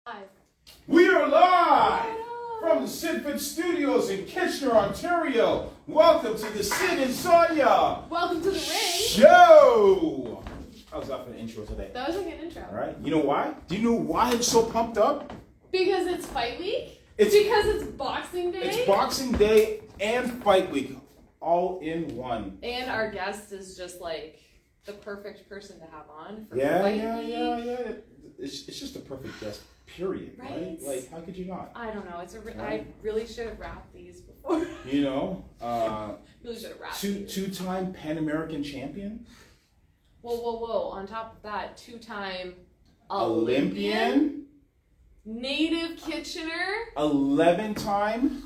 Live. We are live from the Sidford Studios in Kitchener, Ontario. Welcome to the Sid and Sonia Welcome to the ring. show. How's that for the intro today? That was like an intro. All right. You know why? Do you know why I'm so pumped up? Because it's fight week? It's because it's Boxing Day? It's Boxing Day and Fight Week all in one. And our guest is just like the perfect person to have on for Yeah. fight week. It's just a perfect guest. Period. Right? Like, how could you not? I don't know. Right? I really should have wrapped these before. You know, really should have wrapped these. two-time Pan American champion. Whoa. On top of that, two-time Olympian. Native Kitchener. 11-time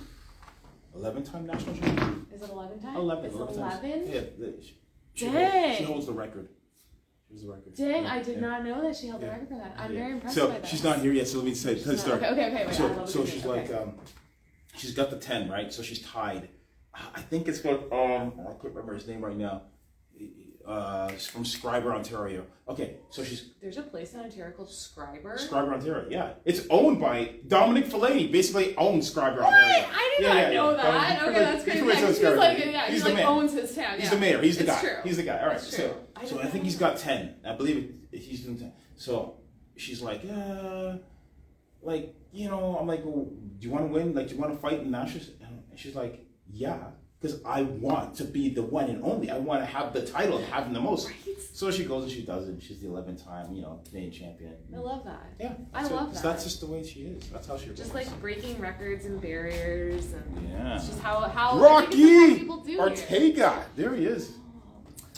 national champion. Is it 11 times? 11. Is it 11 11? Yeah. Dang. She holds the record. Dang, I did not know that she held the record for that. I'm very impressed by So that. she's not here yet, so let me say, let's start. Okay, wait. So she's like, she's got the 10, right? So she's tied. I think it's got, I can't remember his name right now. It's from Scriber, Ontario. Okay, so There's a place in Ontario called Scriber? Scriber, Ontario, yeah. It's owned by Dominic Fellaini, basically owns Scriber, Ontario. I did not know that. Okay, that's crazy. He's like owns his town. He's the mayor. He's the guy. True. He's the guy. All right. It's true. So I think he's got 10. I believe he's doing 10. So she's like, like, you know, I'm like, well, do you want to win? Like, do you want to fight in nationals? And she's like, yeah, because I want to be the one and only. I want to have the title of having the most. Right. So she goes and she does it. She's the 11th time, you know, Canadian champion. I love that. Yeah. I love that. That's just the way she is. That's how she just like breaking records and barriers. And yeah. It's just how Rocky people do Ortega. Here. There he is.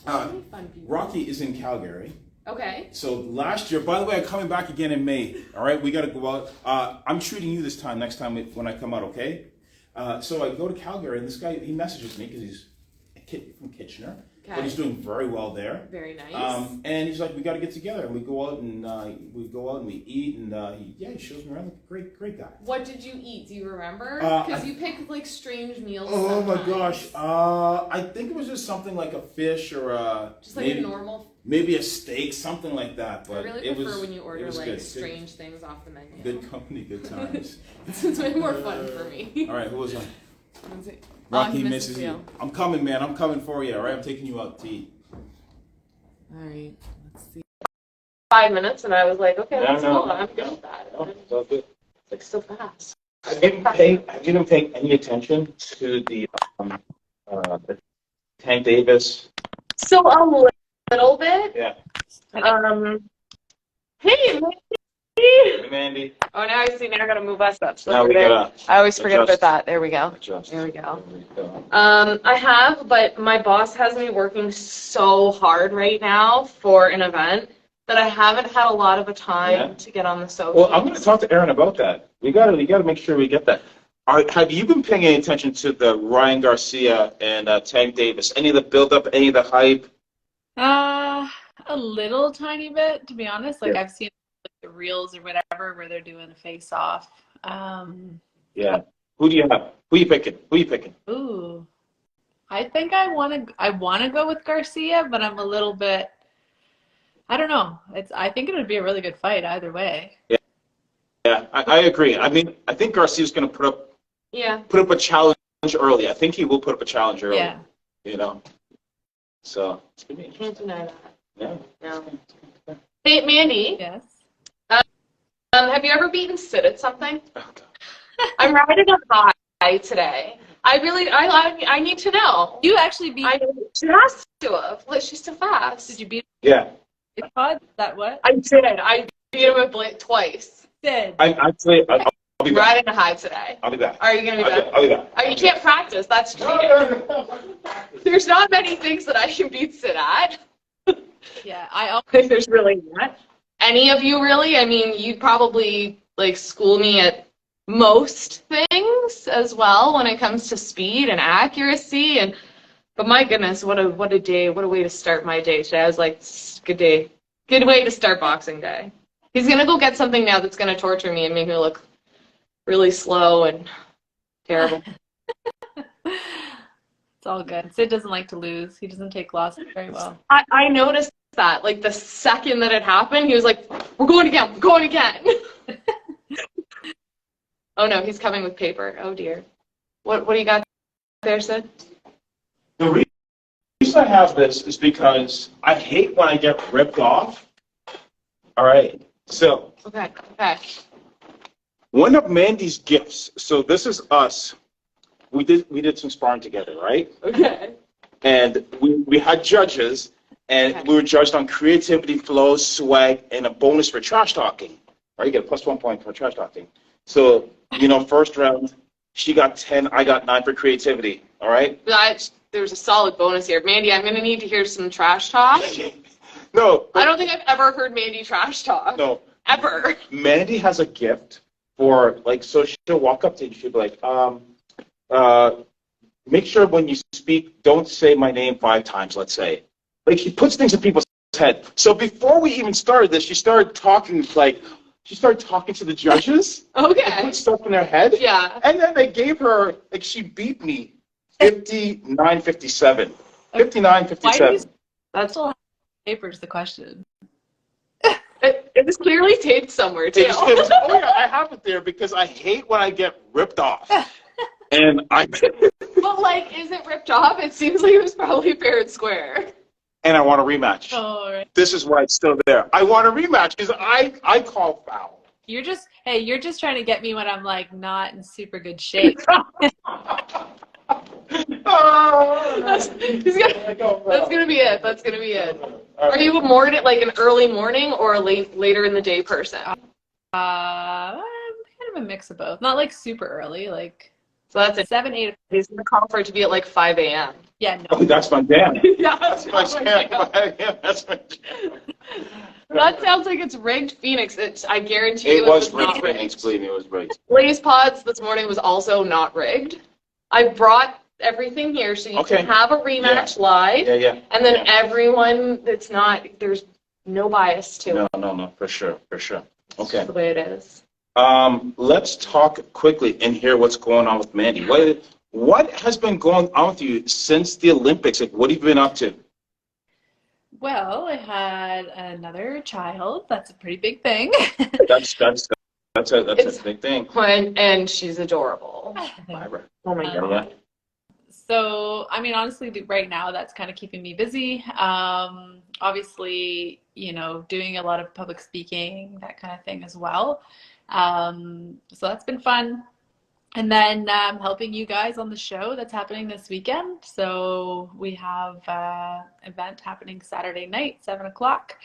Fun people. Rocky is in Calgary. Okay. So last year, by the way, I'm coming back again in May. All right, we got to go out. I'm treating you this time, next time when I come out, okay? So I go to Calgary, and this guy, he messages me because he's a kid from Kitchener. Okay. But he's doing very well there. Very nice. And he's like, we got to get together, and we go out and we eat, and he shows me around. Like a great guy. What did you eat? Do you remember? Because you pick like strange meals. Oh sometimes. my gosh! I think it was just something like a fish or just like a normal. Maybe a steak, something like that. But I really prefer when you order like good. strange things off the menu. Good company, good times. It's way more fun for me. All right, who was on? Rocky misses you. I'm coming, man. I'm coming for you. All right, I'm taking you out to eat. All right, let's see. 5 minutes, and I was like, okay, let's go. I'm good with that. It's all good. It's like so fast. Have you been paying any attention to the Tank Davis? So a little bit. Yeah. Hey, Hey, Mandy. oh, now I see. Now I gotta move us up. So Now we gotta. I always forget adjust. about that. There we go. Adjust. There we go. There we go. I have, but my boss has me working so hard right now for an event that I haven't had a lot of a time to get on the sofa. Well, I'm going to talk to Aaron about that. We got to make sure we get that. Have you been paying any attention to the Ryan Garcia and Tank Davis? Any of the build-up, any of the hype? A little tiny bit, to be honest. Like I've seen like, the reels or whatever where they're doing a face-off. Yeah. Who do you have? Who you picking? Ooh, I think I want to go with Garcia, but I'm a little bit. I don't know. I think it would be a really good fight either way. Yeah, I agree. I mean, I think Garcia's going to put up a challenge early. I think he will put up a challenge early. Yeah. You know. So it's going to be interesting. Can't deny that. Yeah. No. Hey, Mandy. Yes. Have you ever beaten Sid at something? Oh, God. I'm riding a high today. I need to know. You actually beat. She has to have. Like, she's too fast. Did you beat? Yeah. That what? I did. I beat him with twice. Did. I'll be back. Riding a high today. I'll be back. Are you gonna be back? I'll be back. You can't practice. That's cheating. There's not many things that I can beat Sid at. Yeah, I think there's really not. Any of you really? I mean, you'd probably like school me at most things as well when it comes to speed and accuracy. But my goodness, what a day! What a way to start my day today. I was like, good day, good way to start Boxing Day. He's gonna go get something now that's gonna torture me and make me look really slow and terrible. it's all good. Sid doesn't like to lose. He doesn't take losses very well. I noticed that. Like the second that it happened, he was like, "We're going again. We're going again." Oh no, he's coming with paper. Oh dear. What do you got there, Sid? The reason I have this is because I hate when I get ripped off. All right. So Okay. one of Mandy's gifts. So this is us. We did some sparring together, right? Okay. And we had judges, and we were judged on creativity, flow, swag, and a bonus for trash talking. Right, you get a +1 point for trash talking. So, first round, she got 10, I got 9 for creativity. All right? There's a solid bonus here. Mandy, I'm going to need to hear some trash talk. No. I don't think I've ever heard Mandy trash talk. No. Ever. Mandy has a gift for, so she'll walk up to you and she'll be like, make sure when you speak, don't say my name 5 times, let's say. Like, she puts things in people's head. So before we even started this, she started talking to the judges. Okay. Put stuff in their head. Yeah. And then they gave her, she beat me 59-57. 59-57. That's still paper's the question. It was clearly taped somewhere, too. Oh, yeah, I have it there because I hate when I get ripped off. And But, is it ripped off? It seems like it was probably fair and square. And I want a rematch. Oh, right. This is why it's still there. I want a rematch because I call foul. You're just trying to get me when I'm not in super good shape. That's gonna be it. That's gonna be it. Are you more an early morning or a later in the day person? I'm kind of a mix of both. Not super early, So that's it. 7, 8. He's gonna call for it to be at 5 a.m. Yeah, no. Oh, that's my jam. Yeah, That's my jam. That's my jam. That sounds like it's rigged Phoenix. I guarantee you It was not rigged. Phoenix, believe me, it was rigged. Blaze Pods this morning was also not rigged. I brought everything here so you can have a rematch live. Yeah. And then everyone that's there's no bias to it. No, for sure. It's Okay. just the way it is. Let's talk quickly and hear what's going on with Mandy. What has been going on with you since the Olympics? What have you been up to? Well, I had another child. That's a pretty big thing. That's a big thing. And she's adorable. Myra. Oh my Yeah. God. So, honestly, right now that's kind of keeping me busy. Obviously, doing a lot of public speaking, that kind of thing as well. So that's been fun. And then helping you guys on the show that's happening this weekend. So we have an event happening Saturday night, 7 o'clock.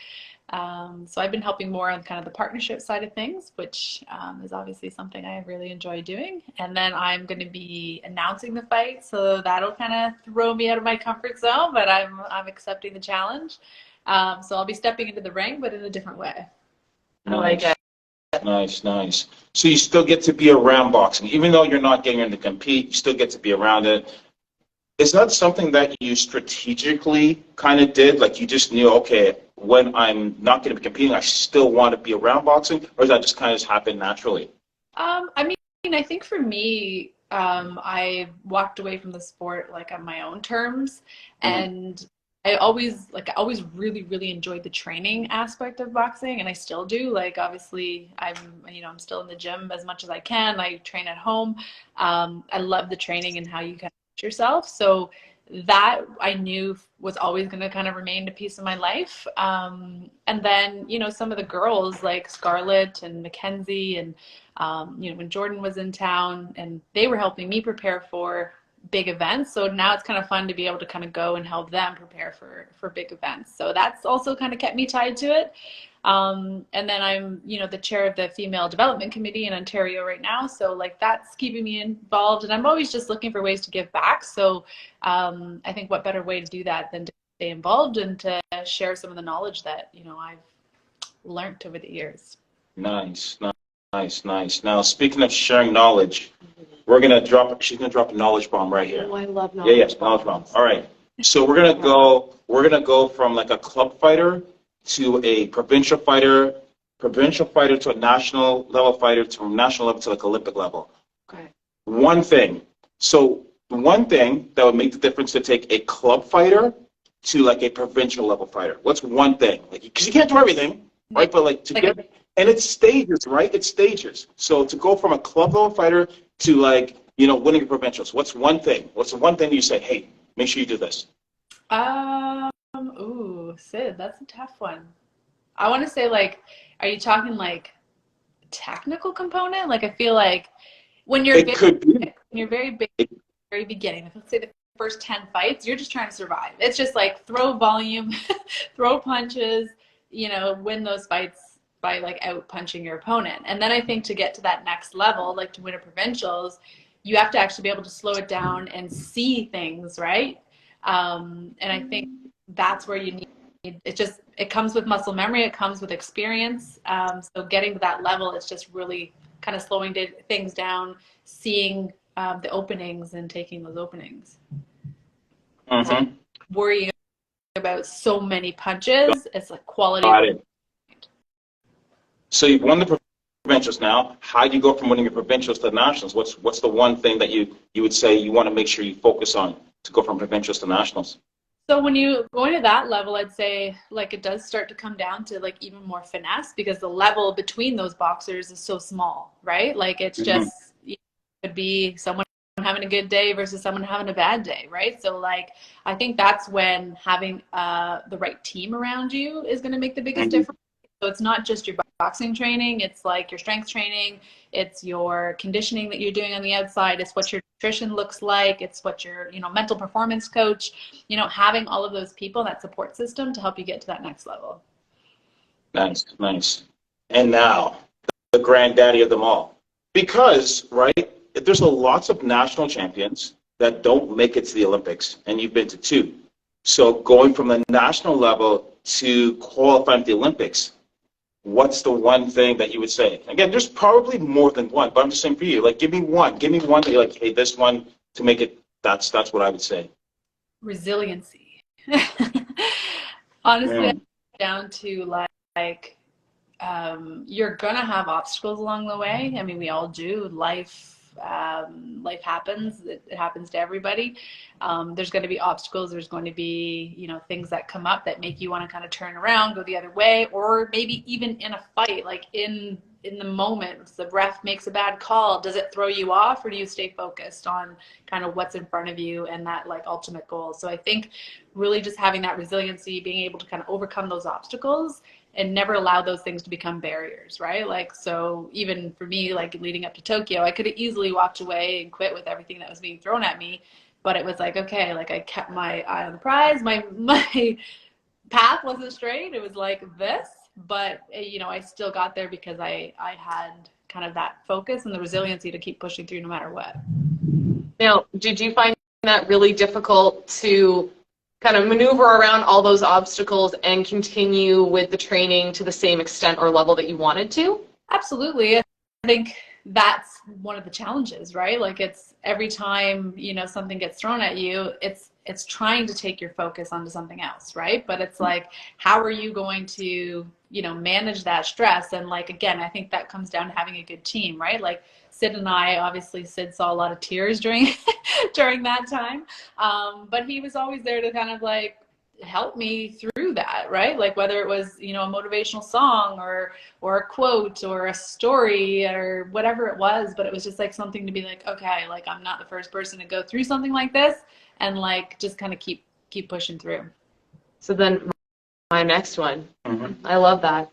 So I've been helping more on kind of the partnership side of things, which is obviously something I really enjoy doing. And then I'm going to be announcing the fight, so that'll kind of throw me out of my comfort zone, but I'm accepting the challenge. So I'll be stepping into the ring, but in a different way. I like it. Nice. So you still get to be around boxing, even though you're not getting in to compete. You still get to be around it. Is that something that you strategically kind of did? You just knew, okay, when I'm not going to be competing, I still want to be around boxing, or does that just kind of happen naturally? I think for me, I walked away from the sport on my own terms, and I always really, really enjoyed the training aspect of boxing, and I still do. Obviously, I'm still in the gym as much as I can. I train at home. I love the training and how you kind of push yourself. So that I knew was always going to kind of remain a piece of my life. And then, some of the girls like Scarlett and Mackenzie and, when Jordan was in town, and they were helping me prepare for big events. So now it's kind of fun to be able to kind of go and help them prepare for big events. So that's also kind of kept me tied to it. And then I'm, the chair of the Female Development Committee in Ontario right now. So that's keeping me involved, and I'm always just looking for ways to give back. So I think what better way to do that than to stay involved and to share some of the knowledge that, I've learned over the years. Nice. Now, speaking of sharing knowledge, she's going to drop a knowledge bomb right here. Oh, I love knowledge. Yeah, knowledge bomb. All right. So we're going to go from a club fighter to a provincial fighter to a national level fighter, to a national level to Olympic level. Okay. One thing that would make the difference to take a club fighter to a provincial level fighter. What's one thing? Because you can't do everything, right? But to get And it's stages, right? It's stages. So to go from a club level fighter to like, you know, winning provincials, what's one thing? What's the one thing you say, hey, make sure you do this? Ooh, Sid, that's a tough one. I want to say like, are you talking like technical component? Like I feel like when you're It could be. when you're very big, very beginning, like, let's say the first 10 fights, you're just trying to survive. It's just like throw volume, throw punches, you know, win those fights by like out punching your opponent. And then I think to get to that next level, like to win a provincials, you have to actually be able to slow it down and see things, right? And I think that's where you need it comes with muscle memory, it comes with experience. So getting to that level, it's just really kind of slowing things down, seeing the openings and taking those openings. So worrying about so many punches, it's like quality. Got it. So you've won the provincials now. How do you go from winning the provincials to the nationals? What's the one thing that you would say you want to make sure you focus on to go from provincials to nationals? So when you go into that level, I'd say like it does start to come down to like even more finesse because the level between those boxers is so small, right? Like it's just, it could be someone having a good day versus someone having a bad day, right? So like I think that's when having the right team around you is going to make the biggest difference. So it's not just your boxing training, it's like your strength training, it's your conditioning that you're doing on the outside, it's what your nutrition looks like, it's what your, you know, mental performance coach, you know, having all of those people, that support system to help you get to that next level. Nice, nice. And now, the granddaddy of them all. Because, right, there's lots of national champions that don't make it to the Olympics, and you've been to 2. So going from the national level to qualifying for the Olympics, what's the one thing that you would say? Again, there's probably more than one, but I'm just saying for you, like, give me one that you're like, hey, this one to make it, that's what I would say. Resiliency. Honestly, down to like you're gonna have obstacles along the way. I mean, we all do. Life happens. It happens to everybody. There's going to be obstacles. There's going to be, you know, things that come up that make you want to kind of turn around, go the other way, or maybe even in a fight, like in the moment, the ref makes a bad call. Does it throw you off, or do you stay focused on kind of what's in front of you and that like ultimate goal? So I think really just having that resiliency, being able to kind of overcome those obstacles and never allow those things to become barriers, right? Like, so even for me, like leading up to Tokyo, I could have easily walked away and quit with everything that was being thrown at me. But it was like, okay, like I kept my eye on the prize. My path wasn't straight. It was like this, but you know, I still got there because I had kind of that focus and the resiliency to keep pushing through no matter what. Now, did you find that really difficult to kind of maneuver around all those obstacles and continue with the training to the same extent or level that you wanted to? Absolutely. I think that's one of the challenges, right? Like it's every time, you know, something gets thrown at you, it's trying to take your focus onto something else, right? But it's like, how are you going to, you know, manage that stress? And like, again, I think that comes down to having a good team, right? Like Sid and I, obviously Sid saw a lot of tears during during that time. But he was always there to kind of like help me through that, right? Like whether it was, you know, a motivational song or a quote or a story or whatever it was, but it was just like something to be like, okay, like I'm not the first person to go through something like this, and like just kind of keep pushing through. So then my next one, I love that.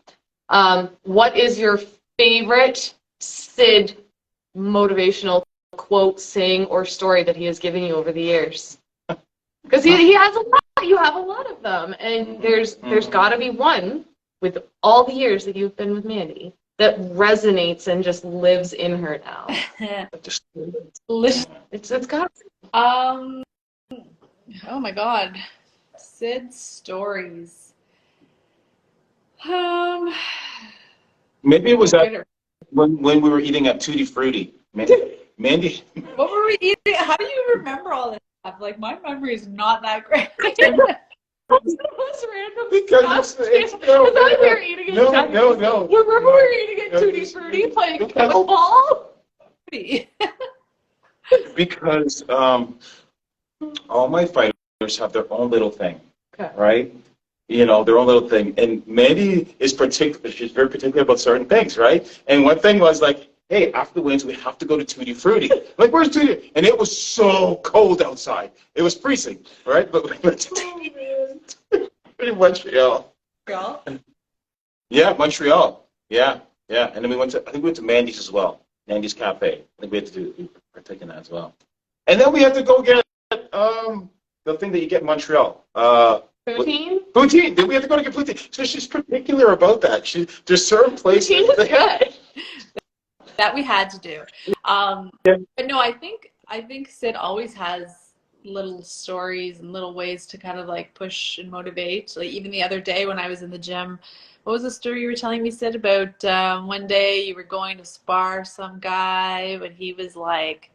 What is your favorite Sid motivational quote, saying, or story that he has given you over the years? Because he has a lot. You have a lot of them, and there's got to be one with all the years that you've been with Mandy that resonates and just lives in her now. It's got. Oh my God, Sid stories. Maybe it was that when we were eating at Tutti Frutti. Mandy. What were we eating? How do you remember all this stuff? Like my memory is not that great. It's the most random stuff. We were eating No. Remember we were eating at Tutti Frutti playing football? Because all my fighters have their own little thing, right? their own little thing. And Mandy is particular. She's very particular about certain things, right? And one thing was like, hey, after the wins, we have to go to Tutti Frutti. Like, where's Tutti? And it was so cold outside. It was freezing, right? But we went to Montreal. Yeah, Montreal. Yeah. And then I think we went to Mandy's as well. Mandy's Cafe. I think we had to partake in that as well. And then we had to go get the thing that you get in Montreal. Poutine? Poutine. Then we had to go to get poutine. So she's particular about that. There's certain places. Poutine is good. That we had to do. But no, I think Sid always has little stories and little ways to kind of like push and motivate. Like even the other day when I was in the gym, what was the story you were telling me, Sid, about one day you were going to spar some guy, but he was like,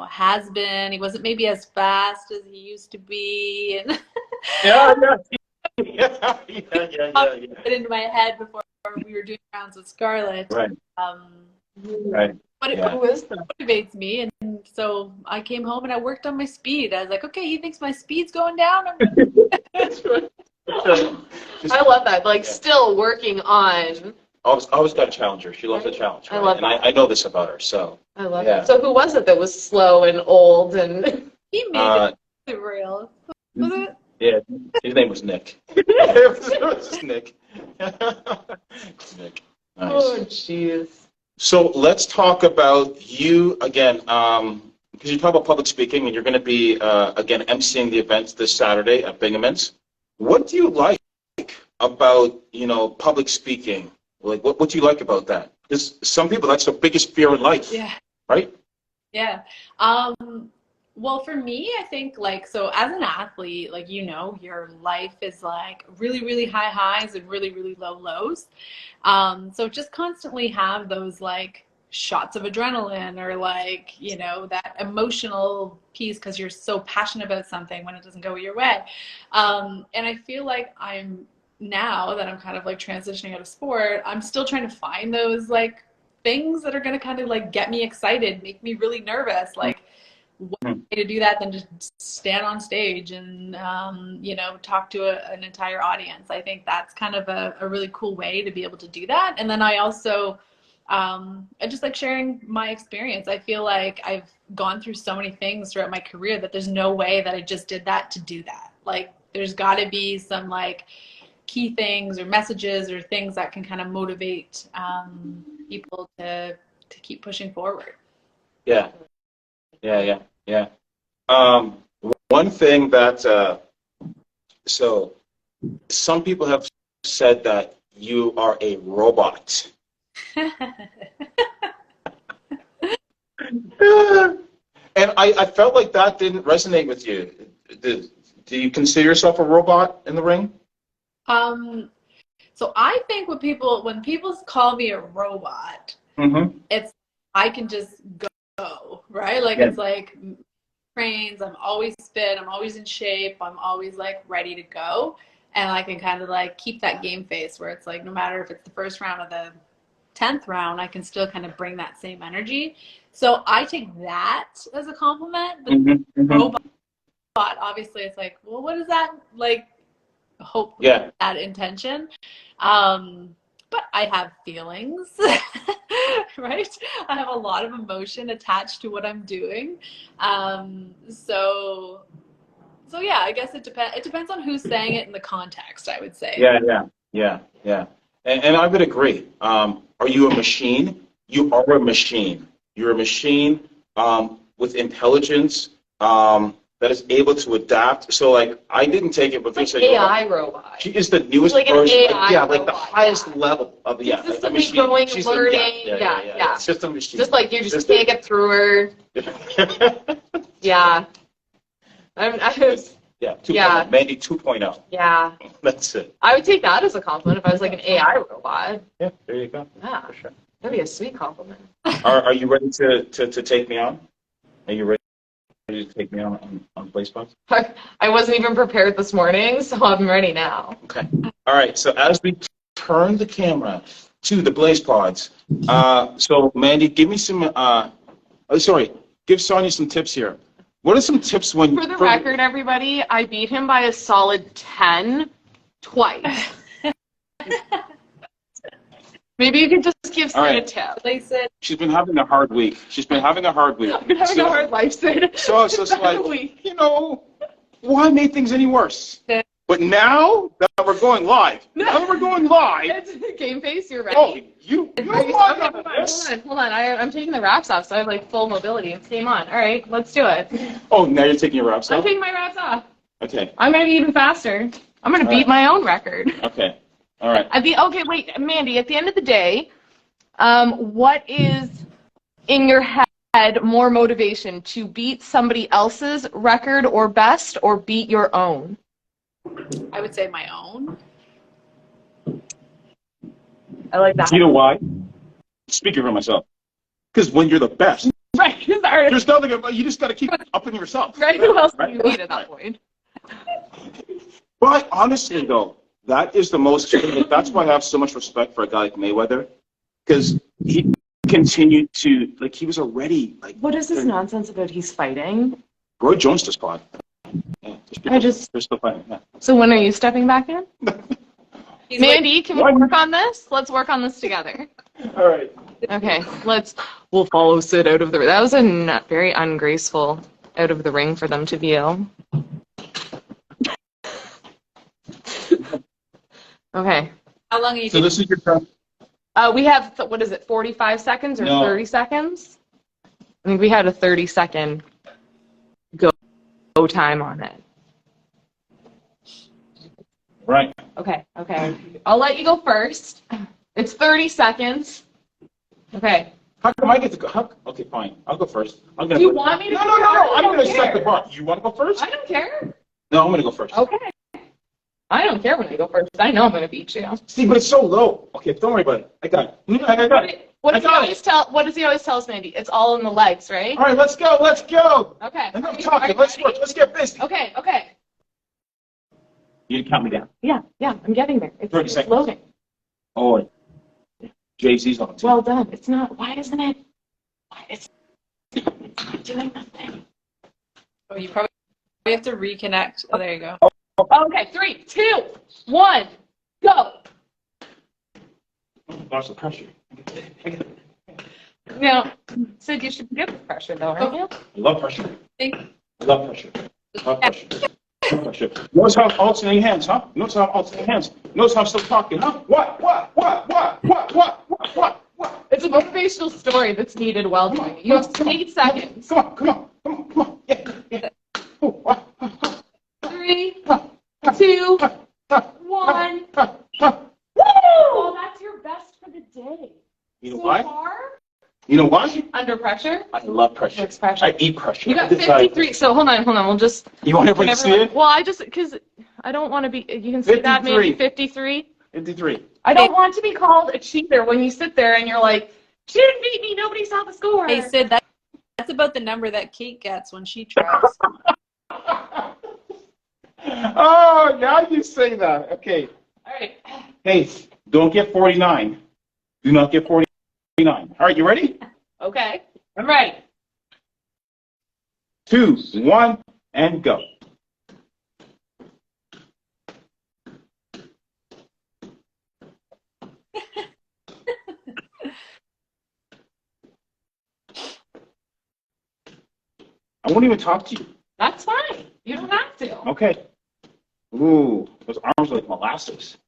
has been. He wasn't maybe as fast as he used to be. And Yeah. Put into my head before we were doing rounds with Scarlett. Right. Right. But it motivates me, and so I came home and I worked on my speed. I was like, okay, he thinks my speed's going down. That's right. I love that. Like, still working on. Always got to challenge her. She loves a challenge. Right? I love that. I know this about her. So I love it. So who was it that was slow and old and? He made it real. Was it? Yeah, his name was Nick. It was Nick. Nick. Nice. Oh, jeez. So let's talk about you again, because you talk about public speaking, and you're going to be again emceeing the event this Saturday at Binghamton's. What do you like about public speaking? Like, what do you like about that? Because some people, that's their biggest fear in life. Yeah. Right. Yeah. Well, for me, I think so as an athlete, your life is like really, really high highs and really, really low lows. So just constantly have those shots of adrenaline or that emotional piece because you're so passionate about something when it doesn't go your way. And I feel like now that I'm kind of transitioning out of sport, I'm still trying to find those things that are going to kind of get me excited, make me really nervous. What way to do that than just stand on stage and talk to an entire audience. I think that's kind of a really cool way to be able to do that. And then I also I just like sharing my experience. I feel like I've gone through so many things throughout my career that there's no way that I just did that to do that. There's got to be some key things or messages or things that can kind of motivate people to keep pushing forward. Yeah. One thing that so some people have said that you are a robot. And I felt like that didn't resonate with you. Do you consider yourself a robot in the ring? So I think when people call me a robot, it's I can just go, right? It's trains, I'm always fit, I'm always in shape, I'm always ready to go. And I can kind of keep that game face where it's no matter if it's the first round or the 10th round, I can still kind of bring that same energy. So I take that as a compliment. But robot, obviously, it's well, what is that hope that intention? But I have feelings, right? I have a lot of emotion attached to what I'm doing. So yeah, I guess it depends. It depends on who's saying it in the context, I would say. Yeah. And I would agree. Are you a machine? You are a machine. You're a machine with intelligence that is able to adapt. So I didn't take it, but it's AI robot. She is the newest version. The highest level of the consistently going, learning. Yeah. It's just a machine. Just you just can't get through her. Yeah. Mandy 2.0. Yeah. That's it. I would take that as a compliment if I was an AI robot. Yeah, there you go. Yeah. For sure. That'd be a sweet compliment. Are you ready to take me on? Are you ready to take me on Blaze Pods? I wasn't even prepared this morning, so I'm ready now. Okay. All right. So as we turn the camera to the Blaze Pods, so Mandy, give me some. Give Sonia some tips here. What are some tips when? For the record, everybody, I beat him by a solid 10 twice. Maybe you could just give Sid a tip. Like Sid. She's been having a hard week. She's been having a hard week. I've been having a hard life, Sid. So it's just like, you know, why make things any worse? But now that we're going live, It's game face, you're ready. oh, you Hold on. I'm taking the wraps off, so I have like full mobility. It's game on. All right, let's do it. Oh, now you're taking your wraps I'm off? taking my wraps off. Okay. I'm gonna be even faster. I'm gonna beat my own record. Okay. All right. Okay, wait, Mandy. At the end of the day, what is in your head more motivation, to beat somebody else's record or best, or beat your own? I would say my own. I like that. You know why? Speaking for myself. Because when you're the best, Right. there's nothing. You just got to keep upping yourself. Right. Who else do you beat at that point? But honestly, though, that is the most. That's why I have so much respect for a guy like Mayweather, because he continued to, like, he was already like. What is this nonsense about he's fighting? Roy Jones just fought. Yeah, they're still fighting. Yeah. So when are you stepping back in? He's Mandy, can we work on this? Let's work on this together. All right. Okay, we'll follow Sid out of the ring. That was a very ungraceful out of the ring for them to view. Okay. How long are you So this is your turn. We have, what is it, 45 seconds or No. 30 seconds? I think we had a 30-second go time on it. Right. Okay. I'll let you go first. It's 30 seconds. Okay. How come I get to go? Okay, fine. I'll go first. Do you want me to? No. I'm going to set the bar. You want to go first? I don't care. No, I'm going to go first. Okay. I don't care when I go first. I know I'm going to beat you. See, but it's so low. Okay, don't worry about it. I got it. I got it. What does he always tell us, Mandy? It's all in the legs, right? All right, let's go. Okay. Enough talking. Let's work. Let's get busy. Okay. You didn't count me down. Yeah, I'm getting there. 30 seconds. Loading. Oh, Jay-Z's on the team. Well done. It's not. Why isn't it? It's not doing nothing. Oh, you probably have to reconnect. Oh, there you go. Okay, 3, 2, 1, go. Lots of pressure. Now, Sid, you should be good with pressure, though, aren't you? I love pressure. Thank I love pressure. Notice how I'm alternating hands, huh? Notice how I'm alternating hands. Notice how I'm still talking, huh? What? It's a motivational story that's needed well doing. You have 8 seconds. Come on. Yeah. Oh, 3, 2, 1. Oh, that's your best for the day. You know So why? far, You know why? under pressure. I love pressure. Likes pressure. I eat pressure. You got 53. So hold on. We'll just. You want everybody to see it? Well, because I don't want to be. You can see that, maybe 53. 53. I don't want to be called a cheater when you sit there and you're like, she didn't beat me. Nobody saw the score. Hey, Sid, that's about the number that Kate gets when she tries. Oh, now you say that. Okay. All right. Hey, don't get 49. Do not get 49. All right, you ready? Okay. I'm ready. 2, 1, and go. I won't even talk to you. That's fine. You don't have to. Okay. Ooh, those arms are like molasses.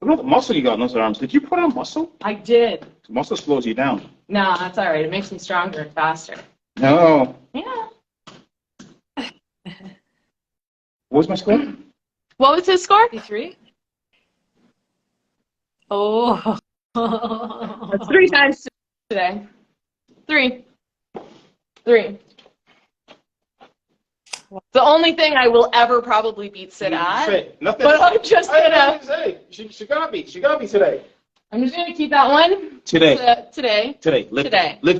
Look at the muscle you got in those arms. Did you put on muscle? I did. Muscle slows you down. No, that's all right. It makes me stronger and faster. No. Yeah. What was my score? What was his score? 53? Oh. That's 3 times today. 3. The only thing I will ever probably beat Sid at. Nothing. But I'm just gonna. She got me. She got me today. I'm just gonna keep that one. Today. Today. Live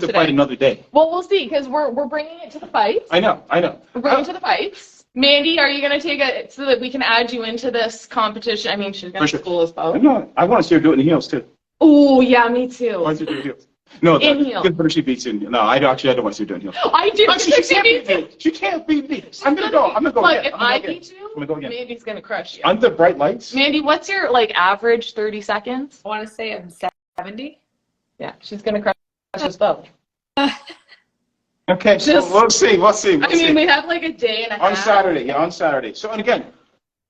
to fight another day. Well, we'll see, because we're bringing it to the fights. I know. We're bringing it to the fights. Mandy, are you gonna take it so that we can add you into this competition? I mean, she's gonna For sure. school us both. I want to see her do it in heels too. Oh yeah, me too. I want to see her do it in heels. No, In heels. good, but she beats in. No, I don't want to see her doing heels. I do. She can't beat me. She can't beat me. I'm gonna go. Look, if again. I beat you, I'm gonna go again. Mandy's gonna crush you. Under bright lights. Mandy, what's your like average 30 seconds? I want to say I'm 70. Yeah, she's gonna crush us both. Okay, so we'll see. I mean, we have like a day and a half. On Saturday, yeah, on Saturday. So, and again,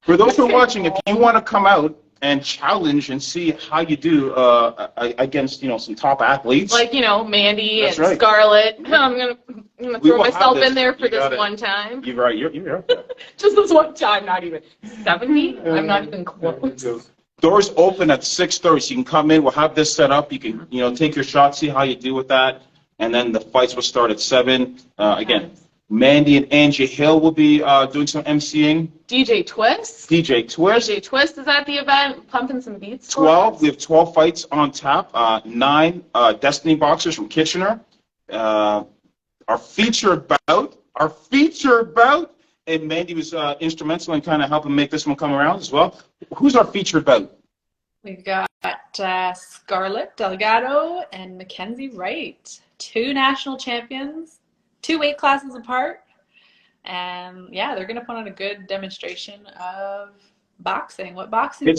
for those who are watching, if you want to come out and challenge and see how you do against, some top athletes. Like, Mandy That's and right. Scarlett. I'm gonna We throw will have myself this. in there for You got this it. one time. You're right. You're up there. Just this one time, not even 70. I'm not even close. Doors open at 6:30, so you can come in. We'll have this set up. You can, take your shot, see how you do with that, and then the fights will start at 7. Again, Mandy and Angie Hill will be doing some emceeing. DJ Twist. DJ Twist. DJ Twist is at the event, pumping some beats. 12. We have 12 fights on tap. 9 Destiny boxers from Kitchener. Our featured bout. And Mandy was instrumental in kind of helping make this one come around as well. Who's our featured bout? We've got Scarlett Delgado and Mackenzie Wright, 2 national champions, 2 weight classes apart. And yeah, they're going to put on a good demonstration of boxing. What boxing?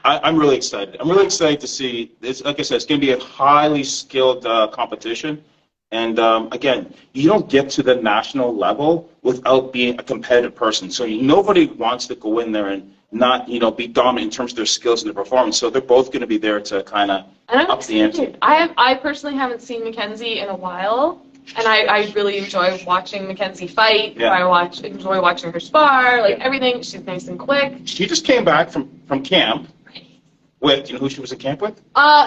I'm really excited. I'm really excited to see. Like I said, it's going to be a highly skilled competition. And again, you don't get to the national level without being a competitive person. So nobody wants to go in there and not, be dominant in terms of their skills and their performance. So they're both going to be there to kind of up the ante. I personally haven't seen Mackenzie in a while, and I really enjoy watching Mackenzie fight. Yeah. I enjoy watching her spar, everything. She's nice and quick. She just came back from camp with, who she was at camp with?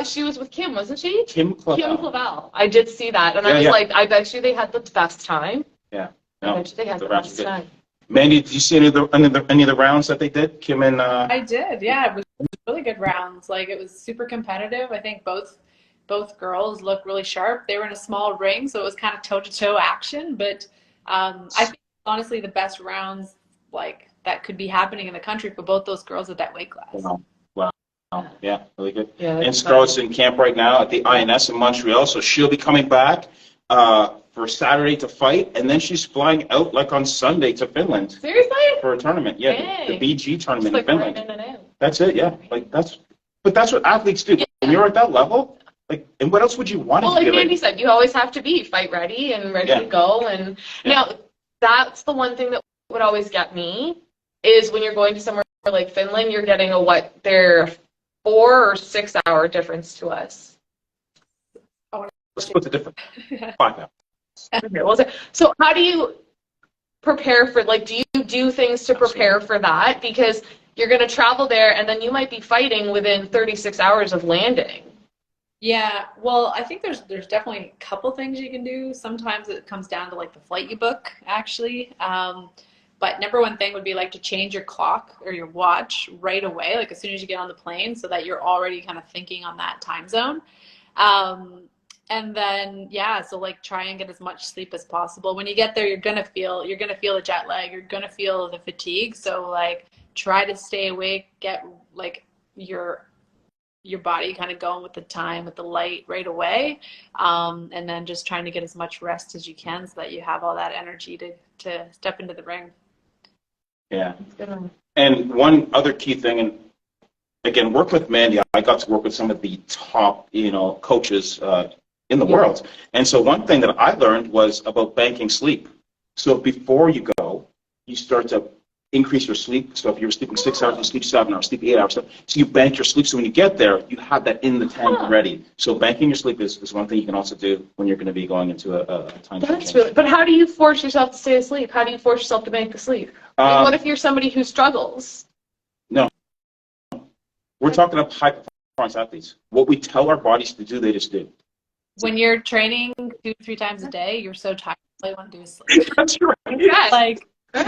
She was with Kim, wasn't she? Kim Clavel. Kim Clavel. I did see that, and I was like, I bet you they had the best time. Yeah. I bet you they had the best time. Mandy, did you see any of the rounds that they did? Kim and I did. Yeah, it was really good rounds. It was super competitive. I think both girls looked really sharp. They were in a small ring, so it was kind of toe-to-toe action. But I think honestly the best rounds that could be happening in the country for both those girls at that weight class. Wow. Yeah, really good. Yeah, and Scarlett's in camp right now at the INS in Montreal, so she'll be coming back for Saturday to fight, and then she's flying out on Sunday to Finland. Seriously? For a tournament, yeah, Dang. the BG tournament in Finland. Right in and out. That's it, yeah. But that's what athletes do. Yeah. When you're at that level, and what else would you want to do? Well, like Mandy said, you always have to be fight ready and ready to go. And now that's the one thing that would always get me is when you're going to somewhere like Finland, you're getting they're 4 or 6 hour difference to us. Let's put the difference. 5 now. Okay, so how do you prepare for, do you do things to prepare for that? Because you're going to travel there and then you might be fighting within 36 hours of landing. Yeah, well, I think there's definitely a couple things you can do. Sometimes it comes down to the flight you book, actually. But number one thing would be to change your clock or your watch right away, as soon as you get on the plane, so that you're already kind of thinking on that time zone. And then so try and get as much sleep as possible. When you get there, you're gonna feel the jet lag, you're gonna feel the fatigue. So try to stay awake, get your body kind of going with the time, with the light right away, and then just trying to get as much rest as you can so that you have all that energy to step into the ring. Yeah. And one other key thing, and again, work with Mandy. I got to work with some of the top, coaches in the world. And so one thing that I learned was about banking sleep. So before you go, you start to increase your sleep. So if you were sleeping 6 hours, you sleep 7 hours, sleep 8 hours. So you bank your sleep. So when you get there, you have that in the tank ready. So banking your sleep is one thing you can also do when you're going to be going into a time change. But how do you force yourself to stay asleep? How do you force yourself to bank the sleep? What if you're somebody who struggles? No. We're talking about high performance athletes. What we tell our bodies to do, they just do. When you're training 2-3 times a day, you're so tired, all you want to do is sleep. That's right. Yeah. All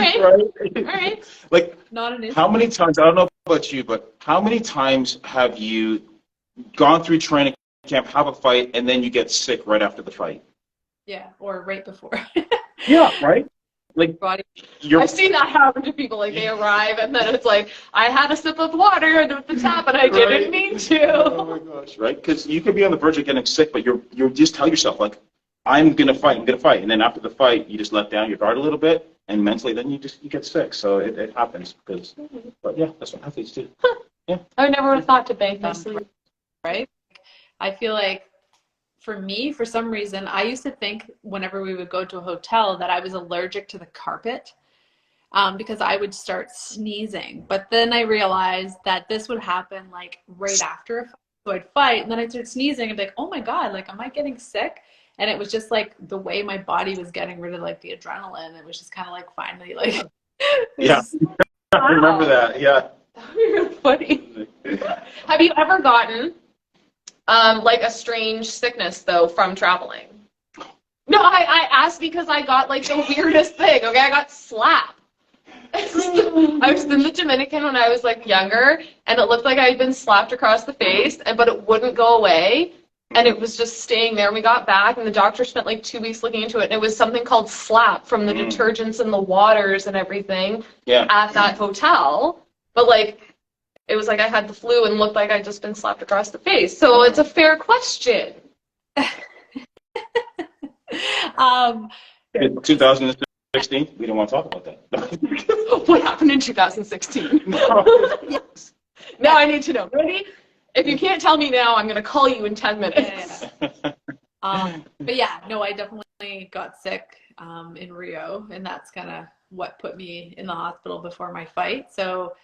right. Not an issue. How many times, I don't know about you, but how many times have you gone through training camp, have a fight, and then you get sick right after the fight? Yeah, or right before. Yeah, right? like body. you're I've seen that happen to people. Like they arrive and then it's like, I had a sip of water at the tap and I didn't mean to. Oh my gosh, right? Because you could be on the verge of getting sick, but you just tell yourself like, I'm gonna fight, and then after the fight, you just let down your guard a little bit, and mentally, then you get sick. So it happens but yeah, that's what athletes do. Yeah. I never would have thought to bank my sleep. Right? I feel like for me, for some reason, I used to think whenever we would go to a hotel that I was allergic to the carpet because I would start sneezing. But then I realized that this would happen like right after a fight. So I'd fight and then I'd start sneezing and be like, oh my God, like, am I getting sick? And it was just like the way my body was getting rid of like the adrenaline. It was just kind of like finally like, Yeah, I remember that. Yeah. That would be really funny. Have you ever gotten like a strange sickness though from traveling? No, I asked because I got like the weirdest thing. Okay, I got slapped. I was in the Dominican when I was like younger, and it looked like I had been slapped across the face, but it wouldn't go away, and it was just staying there. And we got back, and the doctor spent like 2 weeks looking into it, and it was something called slap from the detergents and the waters and everything at that hotel. But like, it was like I had the flu and looked like I'd just been slapped across the face. So it's a fair question. In 2016, we don't want to talk about that. What happened in 2016? Yes. Now I need to know. Ready? If you can't tell me now, I'm going to call you in 10 minutes. But yeah, no, I definitely got sick in Rio, and that's kind of what put me in the hospital before my fight. So,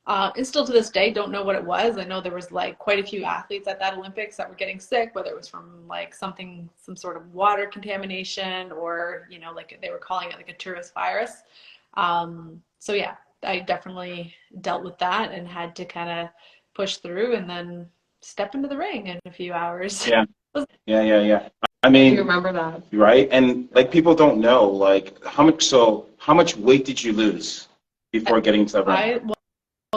and still to this day, don't know what it was. I know there was like quite a few athletes at that Olympics that were getting sick, whether it was from like some sort of water contamination or, you know, like they were calling it like a tourist virus. So yeah, I definitely dealt with that and had to kind of push through and then step into the ring in a few hours. Yeah. I I mean, remember that. right? And like people don't know like how much weight did you lose before getting to the ring?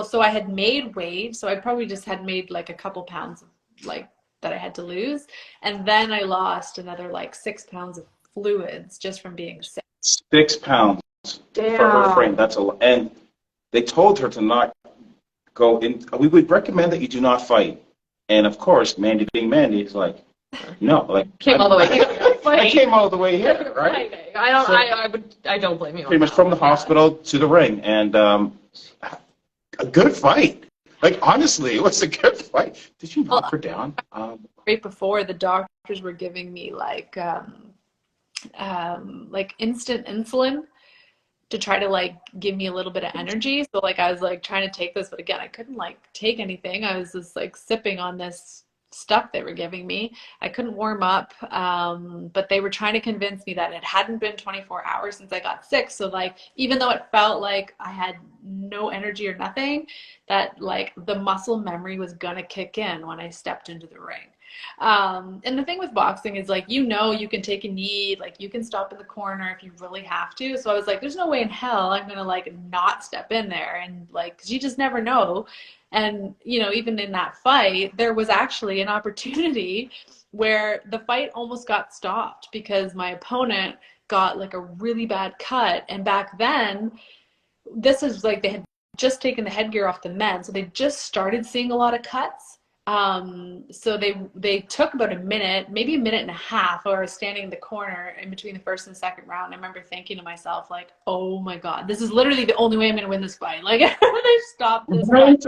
So I had made weight, so I probably just had made like a couple pounds like that I had to lose, and then I lost another like 6 pounds of fluids just from being sick. 6 pounds for her frame. That's a lot. And they told her to not go in. We would recommend that you do not fight. And of course, Mandy being Mandy is like, no, like Came all the way here. I came all the way here, right? I don't blame you. Pretty much from the hospital to the ring, and a good fight. Like honestly, it was a good fight. Did you knock her down? Right before, the doctors were giving me like instant insulin to try to like give me a little bit of energy. So like I was like trying to take this, but again, I couldn't like take anything. I was just like sipping on this stuff they were giving me. I couldn't warm up, but they were trying to convince me that it hadn't been 24 hours since I got sick. So like, even though it felt like I had no energy or nothing, that like the muscle memory was gonna kick in when I stepped into the ring. And the thing with boxing is like, you know, you can take a knee, like you can stop in the corner if you really have to. So I was like, there's no way in hell I'm gonna like not step in there, and like, 'cause you just never know. And, you know, even in that fight, there was actually an opportunity where the fight almost got stopped because my opponent got like a really bad cut. And back then, this is like they had just taken the headgear off the men. So they just started seeing a lot of cuts. So they took about a minute, maybe a minute and a half, or standing in the corner in between the first and second round. I remember thinking to myself, like, oh my God, this is literally the only way I'm going to win this fight. Like, they stopped this fight.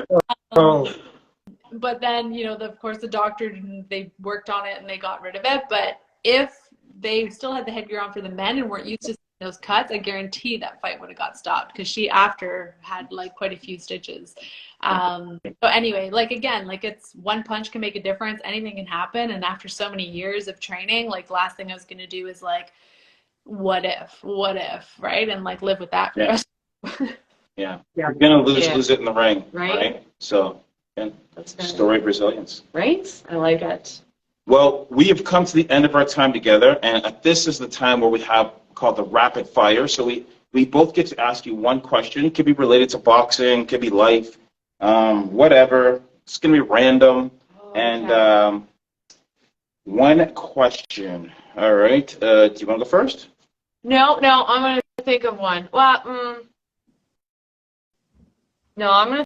But then, you know, of course, the doctor, they worked on it and they got rid of it. But if they still had the headgear on for the men and weren't used to those cuts, I guarantee that fight would have got stopped because she after had like quite a few stitches. So anyway, like again, like it's one punch can make a difference. Anything can happen. And after so many years of training, like the last thing I was going to do is like, what if, right? And like live with that for the rest. Yeah. You're going to lose it in the ring, right? So, and story of resilience. Right? I like it. Well, we have come to the end of our time together, and this is the time where we have called the rapid fire. So we both get to ask you one question. It could be related to boxing, could be life, whatever. It's going to be random. And one question. All right. Do you want to go first? No, I'm going to think of one. Well, no, I'm gonna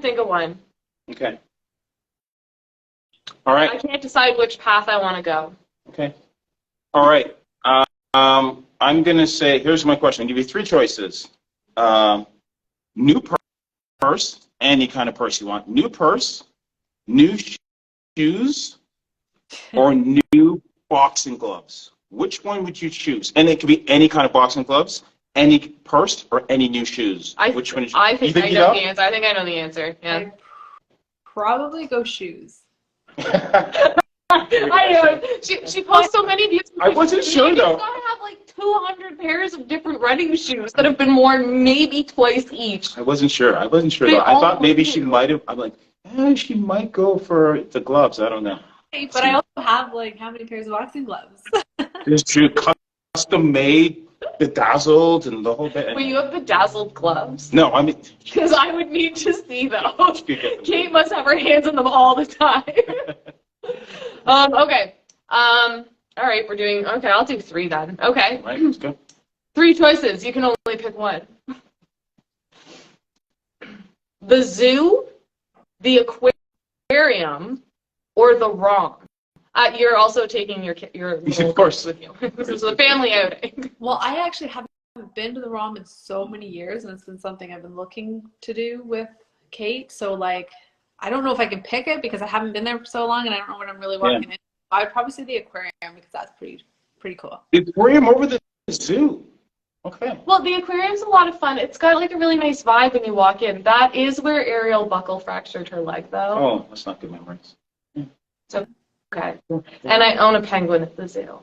think of one. Okay. All I right. can't decide which path I want to go. Okay. All right. I'm going to say, here's my question. I'll give you three choices. New purse, any kind of purse you want. New purse, new shoes, or new boxing gloves. Which one would you choose? And it could be any kind of boxing gloves, any purse, or any new shoes. Which one? I think I know the answer. I think I know the answer. Yeah. I'd probably go shoes. I know. She posts so many views. I wasn't sure though. She's gotta have like 200 pairs of different running shoes that have been worn maybe twice each. I wasn't sure. Though. I thought maybe she might have. I'm like, she might go for the gloves. I don't know. But I also have like how many pairs of boxing gloves? It's true. Custom made, bedazzled, and the whole bit. Well, you have bedazzled gloves. No, I mean. Because I would need to see those. Kate must have her hands in them all the time. Okay. All right, we're doing. Okay, I'll do three then. Okay. Right, let's go. Three choices. You can only pick one. The zoo, the aquarium, or the ROM. You're also taking your Of course with you. This is a family outing. Well, I actually haven't been to the ROM in so many years, and it's been something I've been looking to do with Kate. So, like, I don't know if I can pick it because I haven't been there for so long, and I don't know what I'm really walking in. I'd probably say the aquarium because that's pretty cool. The aquarium over the zoo. Okay. Well, the aquarium's a lot of fun. It's got like a really nice vibe when you walk in. That is where Ariel Buckle fractured her leg, though. Oh, that's not good memories. So, okay. And I own a penguin at the zoo.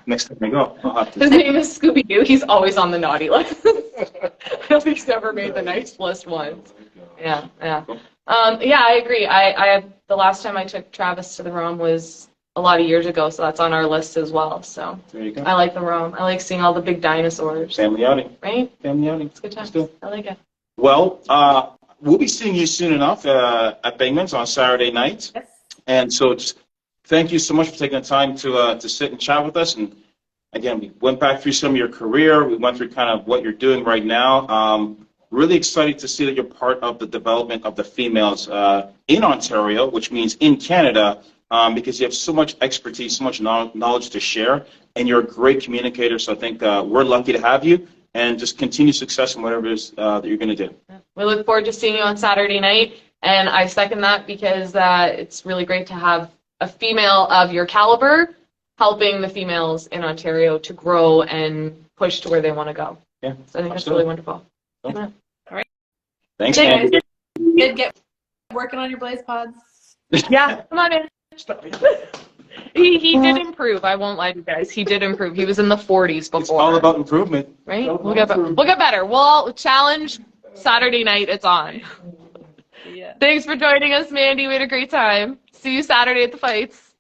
Next time I go, I'll have to. His name is Scooby-Doo. He's always on the naughty list. I don't think he's ever made the nice list once. Yeah. Yeah, I agree. I the last time I took Travis to the ROM was a lot of years ago, so that's on our list as well. So there you go. I like the ROM. I like seeing all the big dinosaurs. Family outing. Right? Family outing. It's a good time. Let's do it. I like it. Well, we'll be seeing you soon enough at Bingman's on Saturday night. Yes. And so just thank you so much for taking the time to sit and chat with us. And again, we went back through some of your career. We went through kind of what you're doing right now. Really excited to see that you're part of the development of the females in Ontario, which means in Canada, because you have so much expertise, so much knowledge to share, and you're a great communicator. So I think we're lucky to have you, and just continue success in whatever it is that you're going to do. We look forward to seeing you on Saturday night, and I second that because it's really great to have a female of your caliber helping the females in Ontario to grow and push to where they want to go. Yeah, so I think that's really wonderful. Cool. Yeah. All right. Thanks, Mandy. Good. Get working on your blaze pods. Yeah, come on in. He did improve. I won't lie to you guys. He did improve. He was in the 40s before. It's all about improvement. Right? We'll get better. We'll challenge Saturday night. It's on. Yeah. Thanks for joining us, Mandy. We had a great time. See you Saturday at the fights.